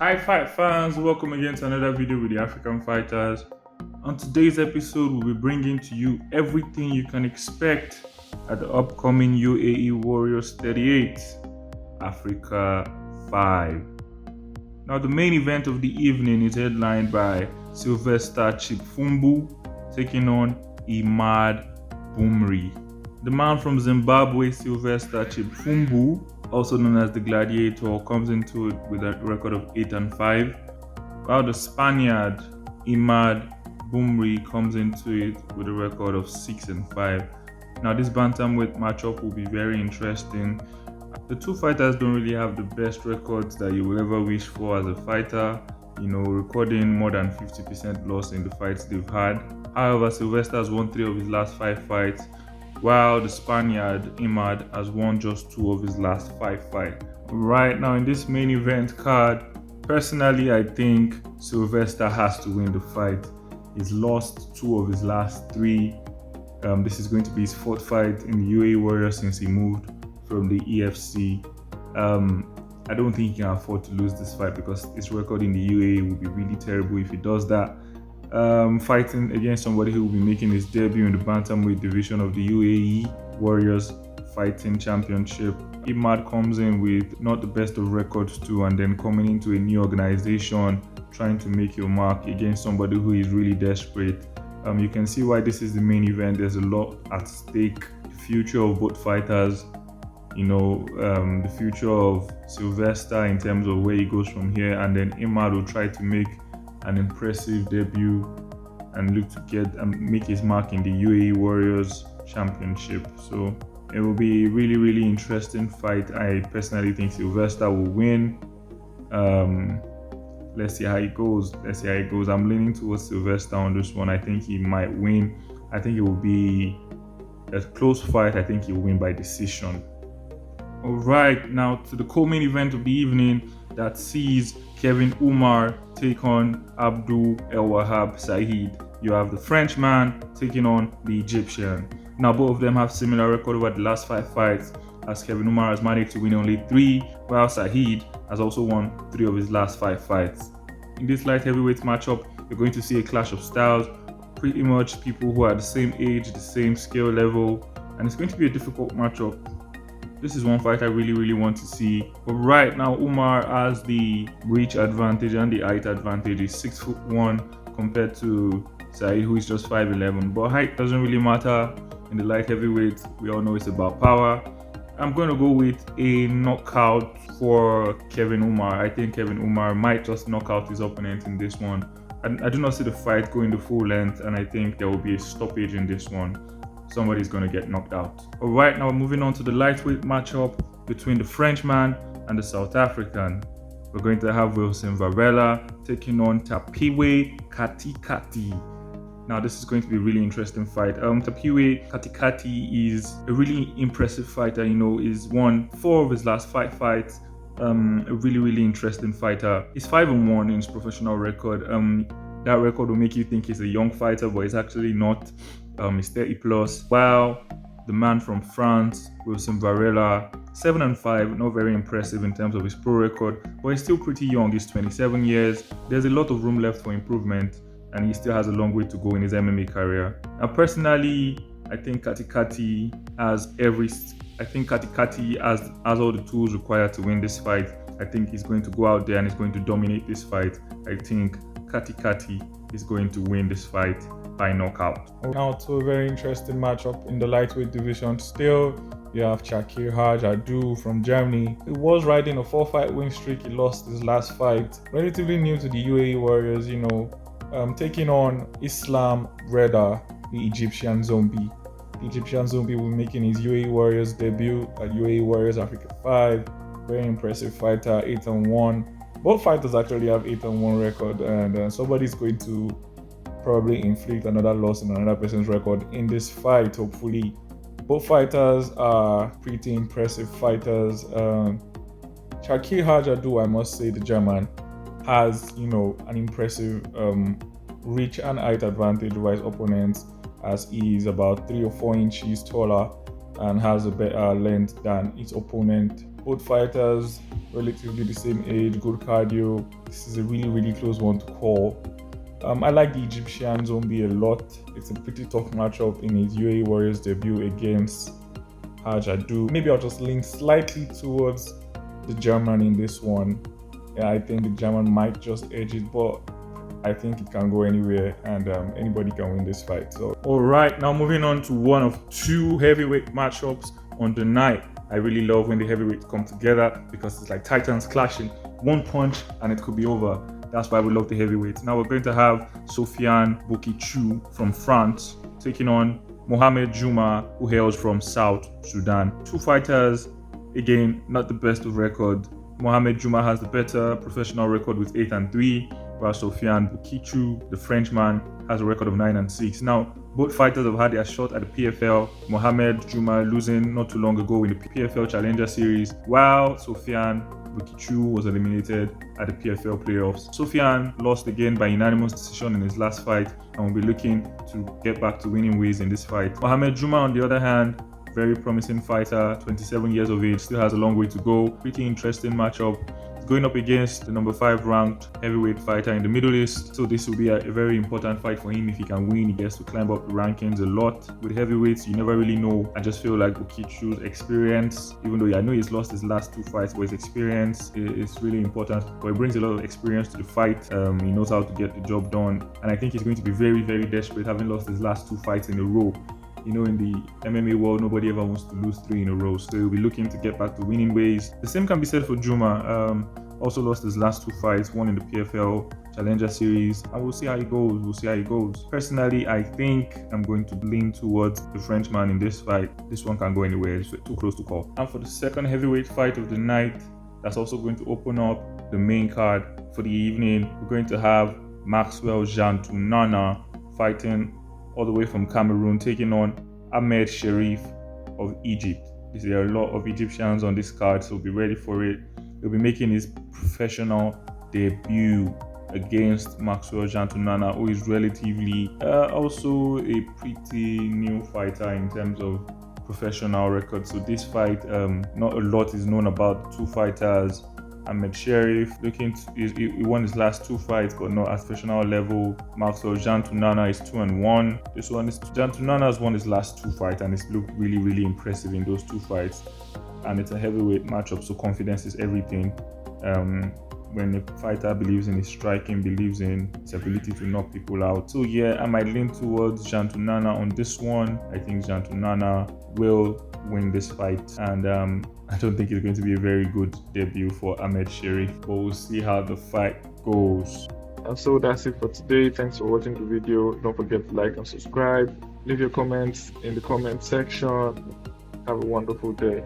Hi fight fans, welcome again to another video with the African fighters. On today's episode, we'll be bringing to you everything you can expect at the upcoming UAE Warriors 38 Africa 5. Now the main event of the evening is headlined by Sylvester Chipfumbu taking on Imad Bouamri. The man from Zimbabwe, Sylvester Chipfumbu, also known as the Gladiator, comes into it with a record of 8-5, while the Spaniard Imad Bouamri comes into it with a record of 6-5. Now this bantamweight matchup will be very interesting. The two fighters don't really have the best records that you will ever wish for as a fighter, recording more than 50% loss in the fights they've had. However, Sylvester has won 3 of his last 5 fights, while the Spaniard Imad has won just 2 of his last 5 fights. Right now in this main event card, personally I think Sylvester has to win the fight. He's lost 2 of his last 3. This is going to be his 4th fight in the UAE Warriors since he moved from the EFC. I don't think he can afford to lose this fight because his record in the UAE will be really terrible if he does that. Fighting against somebody who will be making his debut in the bantamweight division of the UAE Warriors Fighting Championship. Imad comes in with not the best of records too, and then coming into a new organization, trying to make your mark against somebody who is really desperate. You can see why this is the main event. There's a lot at stake. The future of both fighters, the future of Sylvester in terms of where he goes from here, and then Imad will try to make an impressive debut and look to get and make his mark in the UAE Warriors Championship. So it will be a really, really interesting fight. I personally think Sylvester will win. Let's see how it goes. I'm leaning towards Sylvester on this one. I think he might win. I think it will be a close fight. I think he will win by decision. All right, now to the co-main event of the evening that sees Kevin Umar take on Abdul El Wahab Saeed. You have the Frenchman taking on the Egyptian. Now both of them have similar record over the last 5 fights, as Kevin Umar has managed to win only 3, while Saeed has also won 3 of his last 5 fights. In this light heavyweight matchup, you're going to see a clash of styles, pretty much people who are the same age, the same skill level, and it's going to be a difficult matchup. This is one fight I really, really want to see. But right now, Umar has the reach advantage and the height advantage. He's 6'1" compared to Saeed, who is just 5'11". But height doesn't really matter in the light heavyweight. We all know it's about power. I'm going to go with a knockout for Kevin Umar. I think Kevin Umar might just knock out his opponent in this one. I do not see the fight going the full length, and I think there will be a stoppage in this one. Somebody's going to get knocked out. All right, now moving on to the lightweight matchup between the Frenchman and the South African. We're going to have Wilson Varela taking on Tapiwa Katikati. Now this is going to be a really interesting fight. Tapiwa Katikati is a really impressive fighter. He's won 4 of his last 5 fights. A really, really interesting fighter. He's 5-1 in his professional record. That record will make you think he's a young fighter, but he's actually not. He's 30+. While the man from France, Wilson Varela, 7-5, not very impressive in terms of his pro record, but he's still pretty young. He's 27 years. There's a lot of room left for improvement, and he still has a long way to go in his MMA career. Now, personally, I think Katikati has all the tools required to win this fight. I think he's going to go out there and he's going to dominate this fight. I think Katikati is going to win this fight by knockout. Now to a very interesting matchup in the lightweight division. Still, you have Shakir Hajadu from Germany. He was riding a 4-fight win streak. He lost his last fight. Relatively new to the UAE Warriors, taking on Islam Reda, the Egyptian Zombie. The Egyptian Zombie will be making his UAE Warriors debut at UAE Warriors Africa 5. Very impressive fighter, 8-1. Both fighters actually have 8-1 record, and somebody's going to probably inflict another loss on another person's record in this fight, hopefully. Both fighters are pretty impressive fighters. Shakir Hajadu, I must say, the German, has, an impressive reach and height advantage over his opponents, as he is about 3 or 4 inches taller and has a better length than his opponent. Both fighters relatively the same age, good cardio. This is a really close one to call. I like the Egyptian zombie a lot. It's a pretty tough matchup in his UAE Warriors debut against Haj Adu. Maybe I'll just lean slightly towards the German in this one. Yeah, I think the German might just edge it, but I think it can go anywhere, and anybody can win this fight. So, all right, now moving on to one of two heavyweight matchups on the night. I really love when the heavyweights come together because it's like titans clashing. One punch and it could be over. That's why we love the heavyweights. Now we're going to have Sofiane Bokichu from France taking on Mohamed Juma, who hails from South Sudan. Two fighters, again, not the best of record. Mohamed Juma has the better professional record with 8-3, while Sofiane Bokichu, the Frenchman, has a record of 9-6. Now, both fighters have had their shot at the PFL. Mohamed Juma losing not too long ago in the PFL Challenger Series, while Sofiane Bokichu was eliminated at the PFL playoffs. Sofiane lost again by unanimous decision in his last fight and will be looking to get back to winning ways in this fight. Mohamed Juma, on the other hand, very promising fighter, 27 years of age, still has a long way to go. Pretty interesting matchup. He's going up against the number 5 ranked heavyweight fighter in the Middle East, so this will be a very important fight for him. If he can win, he gets to climb up the rankings a lot. With heavyweights, you never really know. I just feel like Bokichu's experience, even though I know he's lost his last 2 fights, but his experience is really important. But he brings a lot of experience to the fight. He knows how to get the job done, and I think he's going to be very desperate, having lost his last 2 fights in a row. You know, in the MMA world, nobody ever wants to lose 3 in a row, so he'll be looking to get back to winning ways. The same can be said for Juma. Also lost his last 2 fights, one in the PFL Challenger Series, and we'll see how it goes. Personally, I think I'm going to lean towards the Frenchman in this fight. This one can go anywhere, it's too close to call. And for the second heavyweight fight of the night, that's also going to open up the main card for the evening, we're going to have Maxwell Jantunana fighting all the way from Cameroon, taking on Ahmed Sherif of Egypt. There are a lot of Egyptians on this card, so be ready for it. He'll be making his professional debut against Maxwell Jantunana, who is relatively also a pretty new fighter in terms of professional record. So this fight, not a lot is known about the 2 fighters. Ahmed Sherif he won his last 2 fights, but not at professional level. Maxwell Jantunana is 2-1. Jantunana has won his last 2 fights, and it's looked really impressive in those 2 fights. And it's a heavyweight matchup, so confidence is everything. When a fighter believes in his striking, believes in his ability to knock people out. So yeah, I might lean towards Jantunana on this one. I think Jantunana will win this fight, and I don't think it's going to be a very good debut for Ahmed Sherif, but we'll see how the fight goes. And so that's it for today. Thanks for watching the video. Don't forget to like and subscribe. Leave your comments in the comment section. Have a wonderful day.